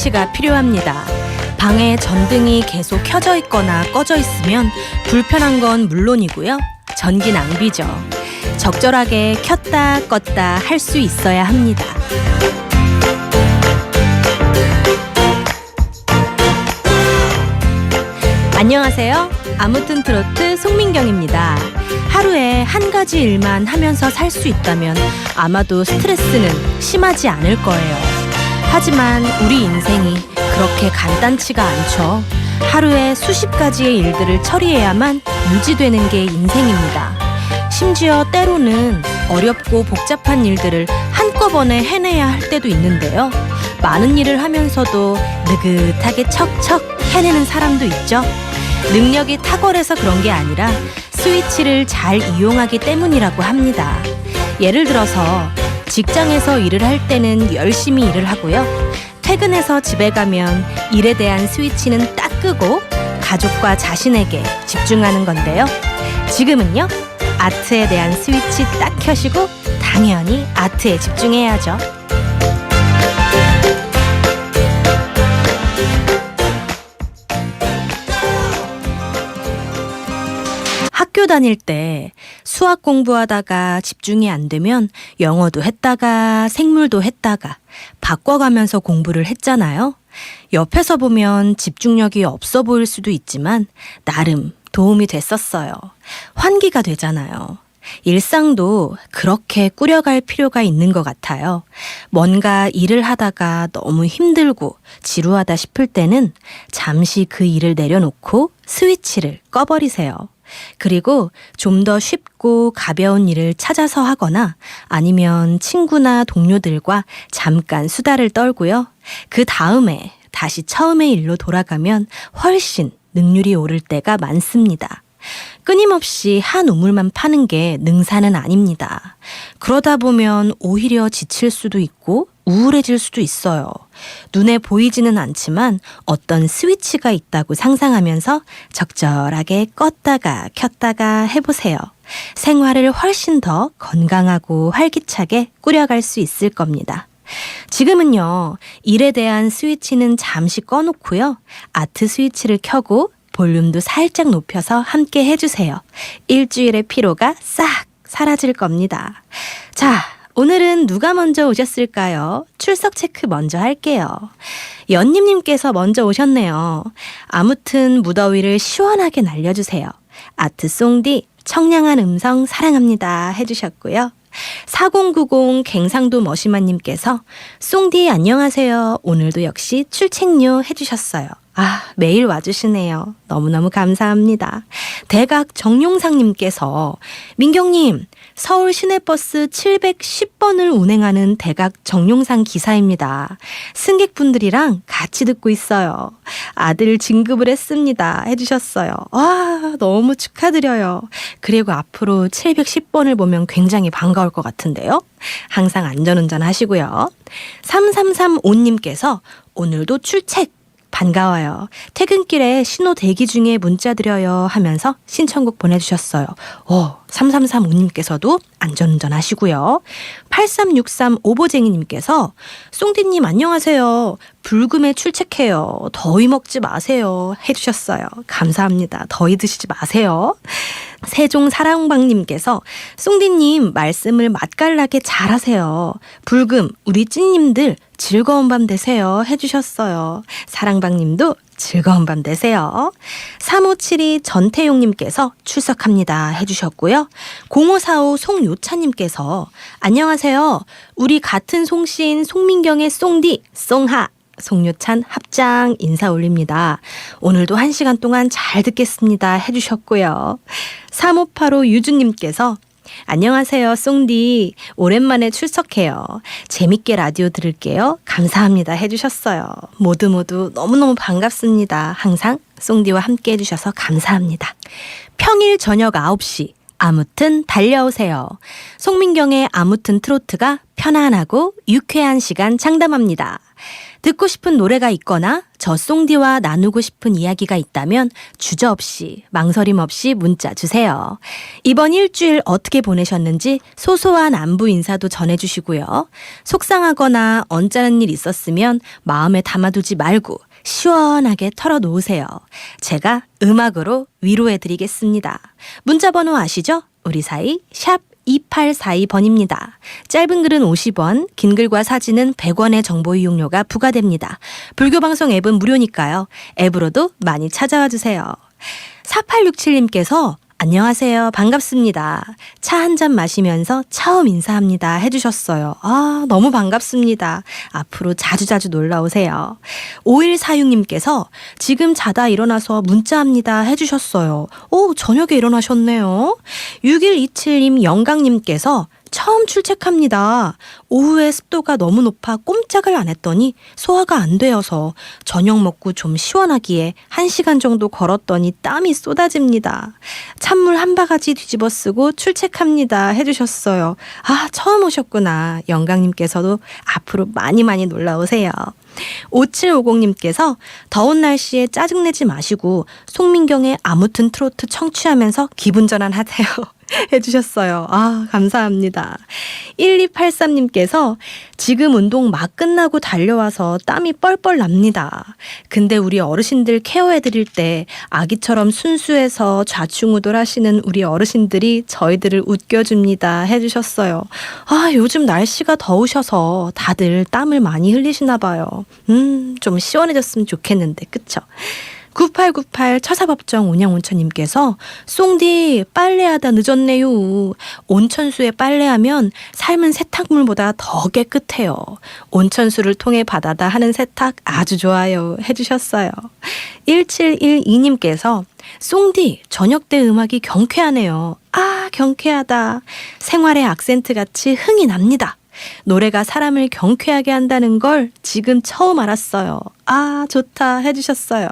스위치가 필요합니다. 방에 전등이 계속 켜져 있거나 꺼져 있으면 불편한 건 물론이고요. 전기 낭비죠. 적절하게 켰다 껐다 할 수 있어야 합니다. 안녕하세요. 아무튼 트로트 송민경입니다. 하루에 한 가지 일만 하면서 살 수 있다면 아마도 스트레스는 심하지 않을 거예요. 하지만 우리 인생이 그렇게 간단치가 않죠. 하루에 수십 가지의 일들을 처리해야만 유지되는 게 인생입니다. 심지어 때로는 어렵고 복잡한 일들을 한꺼번에 해내야 할 때도 있는데요. 많은 일을 하면서도 느긋하게 척척 해내는 사람도 있죠. 능력이 탁월해서 그런 게 아니라 스위치를 잘 이용하기 때문이라고 합니다. 예를 들어서 직장에서 일을 할 때는 열심히 일을 하고요. 퇴근해서 집에 가면 일에 대한 스위치는 딱 끄고 가족과 자신에게 집중하는 건데요. 지금은요, 아트에 대한 스위치 딱 켜시고 당연히 아트에 집중해야죠. 학교 다닐 때 수학 공부하다가 집중이 안 되면 영어도 했다가 생물도 했다가 바꿔가면서 공부를 했잖아요. 옆에서 보면 집중력이 없어 보일 수도 있지만 나름 도움이 됐었어요. 환기가 되잖아요. 일상도 그렇게 꾸려갈 필요가 있는 것 같아요. 뭔가 일을 하다가 너무 힘들고 지루하다 싶을 때는 잠시 그 일을 내려놓고 스위치를 꺼버리세요. 그리고 좀 더 쉽고 가벼운 일을 찾아서 하거나 아니면 친구나 동료들과 잠깐 수다를 떨고요. 그 다음에 다시 처음의 일로 돌아가면 훨씬 능률이 오를 때가 많습니다. 끊임없이 한 우물만 파는 게 능사는 아닙니다. 그러다 보면 오히려 지칠 수도 있고 우울해질 수도 있어요. 눈에 보이지는 않지만 어떤 스위치가 있다고 상상하면서 적절하게 껐다가 켰다가 해보세요. 생활을 훨씬 더 건강하고 활기차게 꾸려갈 수 있을 겁니다. 지금은요, 일에 대한 스위치는 잠시 꺼놓고요. 아트 스위치를 켜고 볼륨도 살짝 높여서 함께 해주세요. 일주일의 피로가 싹 사라질 겁니다. 자, 오늘은 누가 먼저 오셨을까요? 출석 체크 먼저 할게요. 연님님께서 먼저 오셨네요. 아무튼 무더위를 시원하게 날려주세요. 아트송디 청량한 음성 사랑합니다 해주셨고요. 4090 갱상도 머시마님께서 송디 안녕하세요. 오늘도 역시 출첵요 해주셨어요. 매일 와주시네요. 너무너무 감사합니다. 대각 정용상님께서 민경님, 서울 시내버스 710번을 운행하는 대각 정용상 기사입니다. 승객분들이랑 같이 듣고 있어요. 아들 진급을 했습니다. 해주셨어요. 너무 축하드려요. 그리고 앞으로 710번을 보면 굉장히 반가울 것 같은데요. 항상 안전운전 하시고요. 3335님께서 오늘도 출첵 반가워요. 퇴근길에 신호 대기 중에 문자 드려요 하면서 신청곡 보내주셨어요. 3335님께서도 안전운전 하시고요. 8363 오보쟁이님께서 송디님 안녕하세요. 불금에 출첵해요. 더위 먹지 마세요 해주셨어요. 감사합니다. 더위 드시지 마세요. 세종 사랑방님께서 송디님 말씀을 맛깔나게 잘하세요. 불금 우리 찐님들 즐거운 밤 되세요 해주셨어요. 사랑방님도 즐거운 밤 되세요. 3572 전태용님께서 출석합니다 해주셨고요. 0545 송요차님께서 안녕하세요. 우리 같은 송씨인 송민경의 송디 송하 송요찬 합장 인사 올립니다. 오늘도 1시간 동안 잘 듣겠습니다 해주셨고요. 3585 유주님께서 안녕하세요 송디 오랜만에 출석해요. 재밌게 라디오 들을게요. 감사합니다 해주셨어요. 모두 너무너무 반갑습니다. 항상 송디와 함께 해주셔서 감사합니다. 평일 저녁 9시 아무튼 달려오세요. 송민경의 아무튼 트로트가 편안하고 유쾌한 시간 장담합니다. 듣고 싶은 노래가 있거나 저 쏭디와 나누고 싶은 이야기가 있다면 주저없이 망설임 없이 문자 주세요. 이번 일주일 어떻게 보내셨는지 소소한 안부 인사도 전해주시고요. 속상하거나 언짢은 일 있었으면 마음에 담아두지 말고 시원하게 털어놓으세요. 제가 음악으로 위로해드리겠습니다. 문자번호 아시죠? 우리 사이 샵 2842번입니다. 짧은 글은 50원, 긴 글과 사진은 100원의 정보 이용료가 부과됩니다. 불교방송 앱은 무료니까요. 앱으로도 많이 찾아와 주세요. 4867님께서 안녕하세요. 반갑습니다. 차 한 잔 마시면서 처음 인사합니다 해주셨어요. 너무 반갑습니다. 앞으로 자주자주 놀러오세요. 5146님께서 지금 자다 일어나서 문자합니다 해주셨어요. 저녁에 일어나셨네요. 6127님 영강님께서 처음 출첵합니다. 오후에 습도가 너무 높아 꼼짝을 안 했더니 소화가 안 되어서 저녁 먹고 좀 시원하기에 1시간 정도 걸었더니 땀이 쏟아집니다. 찬물 한 바가지 뒤집어 쓰고 출첵합니다 해주셨어요. 처음 오셨구나. 영강님께서도 앞으로 많이 놀러오세요. 5750님께서 더운 날씨에 짜증내지 마시고 송민경의 아무튼 트로트 청취하면서 기분 전환하세요 해주셨어요. 감사합니다. 1283님께서 지금 운동 막 끝나고 달려와서 땀이 뻘뻘 납니다. 근데 우리 어르신들 케어해드릴 때 아기처럼 순수해서 좌충우돌하시는 우리 어르신들이 저희들을 웃겨줍니다 해주셨어요. 요즘 날씨가 더우셔서 다들 땀을 많이 흘리시나 봐요. 좀 시원해졌으면 좋겠는데 그쵸? 9898 처사법정 운영온천님께서 쏭디 빨래하다 늦었네요. 온천수에 빨래하면 삶은 세탁물보다 더 깨끗해요. 온천수를 통해 받아다 하는 세탁 아주 좋아요 해주셨어요. 1712님께서 쏭디 저녁 때 음악이 경쾌하네요. 경쾌하다. 생활의 악센트 같이 흥이 납니다. 노래가 사람을 경쾌하게 한다는 걸 지금 처음 알았어요. 좋다 해주셨어요.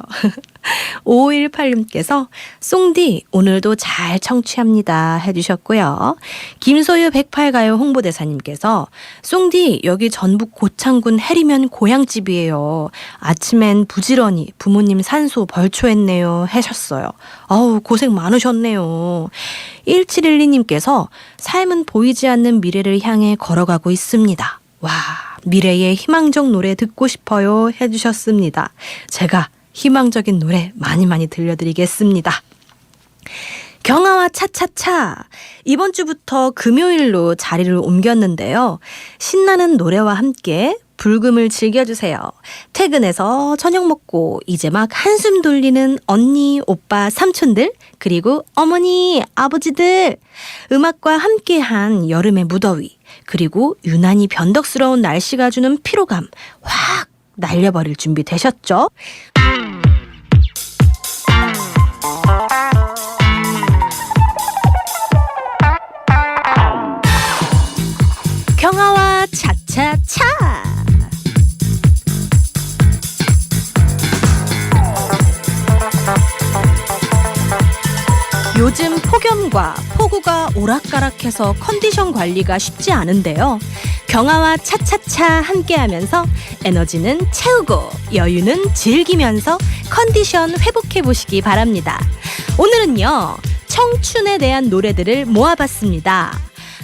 5518님께서 쏭디 오늘도 잘 청취합니다 해주셨고요. 김소유 108가요 홍보대사님께서 쏭디 여기 전북 고창군 해리면 고향집이에요. 아침엔 부지런히 부모님 산소 벌초했네요 하셨어요. 고생 많으셨네요. 1712님께서 삶은 보이지 않는 미래를 향해 걸어가고 있습니다. 미래의 희망적 노래 듣고 싶어요 해주셨습니다. 제가 희망적인 노래 많이 들려드리겠습니다. 경아와 차차차 이번 주부터 금요일로 자리를 옮겼는데요. 신나는 노래와 함께 불금을 즐겨주세요. 퇴근해서 저녁 먹고 이제 막 한숨 돌리는 언니, 오빠, 삼촌들 그리고 어머니, 아버지들 음악과 함께한 여름의 무더위 그리고 유난히 변덕스러운 날씨가 주는 피로감 확 날려버릴 준비 되셨죠? 경아와 차차차 요즘 폭염과 폭우가 오락가락해서 컨디션 관리가 쉽지 않은데요. 경아와 차차차 함께하면서 에너지는 채우고 여유는 즐기면서 컨디션 회복해보시기 바랍니다. 오늘은요. 청춘에 대한 노래들을 모아봤습니다.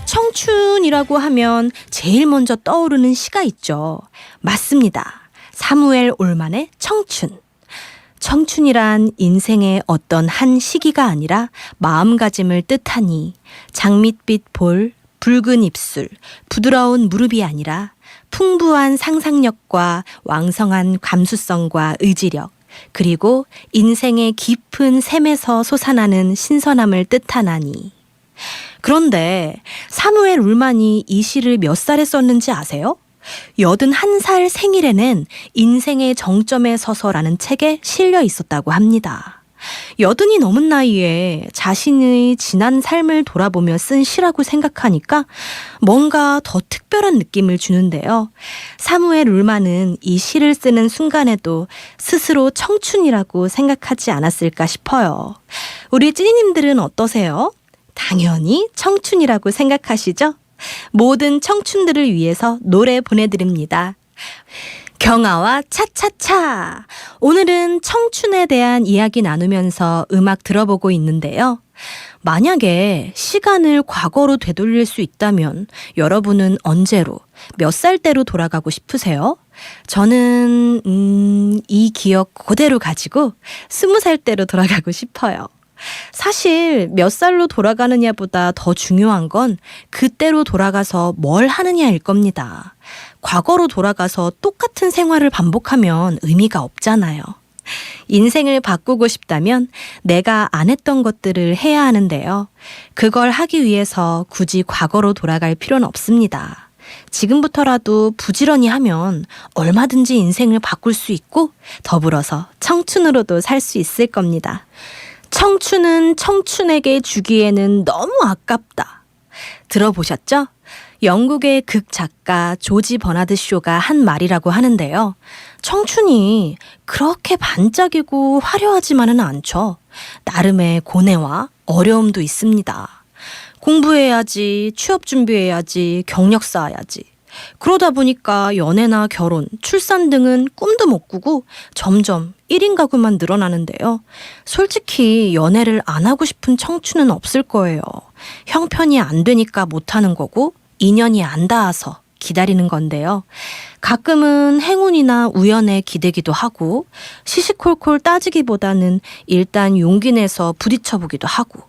청춘이라고 하면 제일 먼저 떠오르는 시가 있죠. 맞습니다. 사무엘 올만의 청춘. 청춘이란 인생의 어떤 한 시기가 아니라 마음가짐을 뜻하니 장밋빛 볼, 붉은 입술, 부드러운 무릎이 아니라 풍부한 상상력과 왕성한 감수성과 의지력, 그리고 인생의 깊은 샘에서 솟아나는 신선함을 뜻하나니. 그런데 사무엘 울만이 이 시를 몇 살에 썼는지 아세요? 81살 생일에는 인생의 정점에 서서라는 책에 실려 있었다고 합니다. 80이 넘은 나이에 자신의 지난 삶을 돌아보며 쓴 시라고 생각하니까 뭔가 더 특별한 느낌을 주는데요. 사무엘 울만은 이 시를 쓰는 순간에도 스스로 청춘이라고 생각하지 않았을까 싶어요. 우리 찐이님들은 어떠세요? 당연히 청춘이라고 생각하시죠? 모든 청춘들을 위해서 노래 보내드립니다. 경아와 차차차! 오늘은 청춘에 대한 이야기 나누면서 음악 들어보고 있는데요. 만약에 시간을 과거로 되돌릴 수 있다면 여러분은 언제로, 몇 살 때로 돌아가고 싶으세요? 저는 이 기억 그대로 가지고 20살 때로 돌아가고 싶어요. 사실 몇 살로 돌아가느냐보다 더 중요한 건 그때로 돌아가서 뭘 하느냐일 겁니다. 과거로 돌아가서 똑같은 생활을 반복하면 의미가 없잖아요. 인생을 바꾸고 싶다면 내가 안 했던 것들을 해야 하는데요. 그걸 하기 위해서 굳이 과거로 돌아갈 필요는 없습니다. 지금부터라도 부지런히 하면 얼마든지 인생을 바꿀 수 있고 더불어서 청춘으로도 살 수 있을 겁니다. 청춘은 청춘에게 주기에는 너무 아깝다. 들어보셨죠? 영국의 극 작가 조지 버나드 쇼가 한 말이라고 하는데요. 청춘이 그렇게 반짝이고 화려하지만은 않죠. 나름의 고뇌와 어려움도 있습니다. 공부해야지, 취업 준비해야지, 경력 쌓아야지. 그러다 보니까 연애나 결혼, 출산 등은 꿈도 못 꾸고 점점 1인 가구만 늘어나는데요. 솔직히 연애를 안 하고 싶은 청춘은 없을 거예요. 형편이 안 되니까 못 하는 거고 인연이 안 닿아서 기다리는 건데요. 가끔은 행운이나 우연에 기대기도 하고 시시콜콜 따지기보다는 일단 용기 내서 부딪혀보기도 하고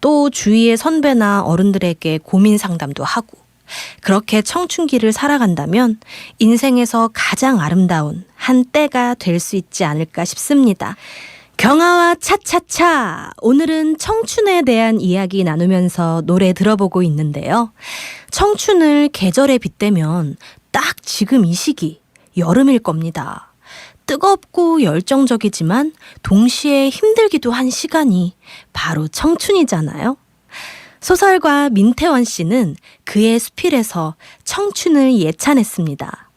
또 주위의 선배나 어른들에게 고민 상담도 하고 그렇게 청춘기를 살아간다면 인생에서 가장 아름다운 한 때가 될 수 있지 않을까 싶습니다. 경아와 차차차! 오늘은 청춘에 대한 이야기 나누면서 노래 들어보고 있는데요. 청춘을 계절에 빗대면 딱 지금 이 시기, 여름일 겁니다. 뜨겁고 열정적이지만 동시에 힘들기도 한 시간이 바로 청춘이잖아요. 소설가 민태원 씨는 그의 수필에서 청춘을 예찬했습니다.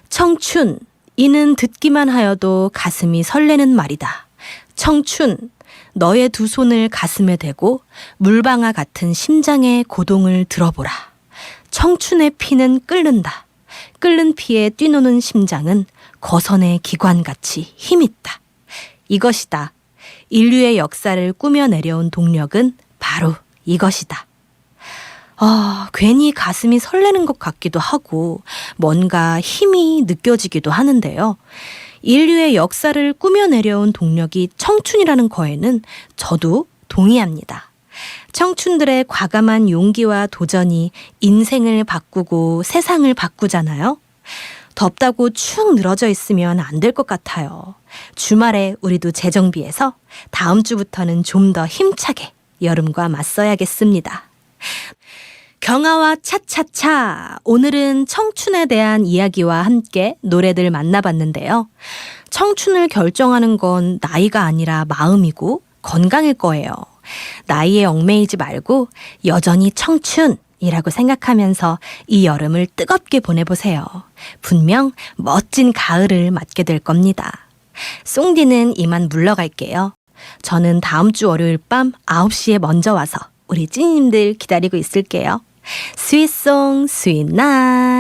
청춘, 이는 듣기만 하여도 가슴이 설레는 말이다. 청춘, 너의 두 손을 가슴에 대고 물방아 같은 심장의 고동을 들어보라. 청춘의 피는 끓는다. 끓는 피에 뛰노는 심장은 거선의 기관같이 힘있다. 이것이다. 인류의 역사를 꾸며 내려온 동력은 바로 이것이다. 괜히 가슴이 설레는 것 같기도 하고 뭔가 힘이 느껴지기도 하는데요. 인류의 역사를 꾸며 내려온 동력이 청춘이라는 거에는 저도 동의합니다. 청춘들의 과감한 용기와 도전이 인생을 바꾸고 세상을 바꾸잖아요. 덥다고 축 늘어져 있으면 안 될 것 같아요. 주말에 우리도 재정비해서 다음 주부터는 좀 더 힘차게 여름과 맞서야겠습니다. 경아와 차차차! 오늘은 청춘에 대한 이야기와 함께 노래들 만나봤는데요. 청춘을 결정하는 건 나이가 아니라 마음이고 건강일 거예요. 나이에 얽매이지 말고 여전히 청춘이라고 생각하면서 이 여름을 뜨겁게 보내보세요. 분명 멋진 가을을 맞게 될 겁니다. 송디는 이만 물러갈게요. 저는 다음 주 월요일 밤 9시에 먼저 와서 우리 찐이님들 기다리고 있을게요. 스윗송 스윗나잇.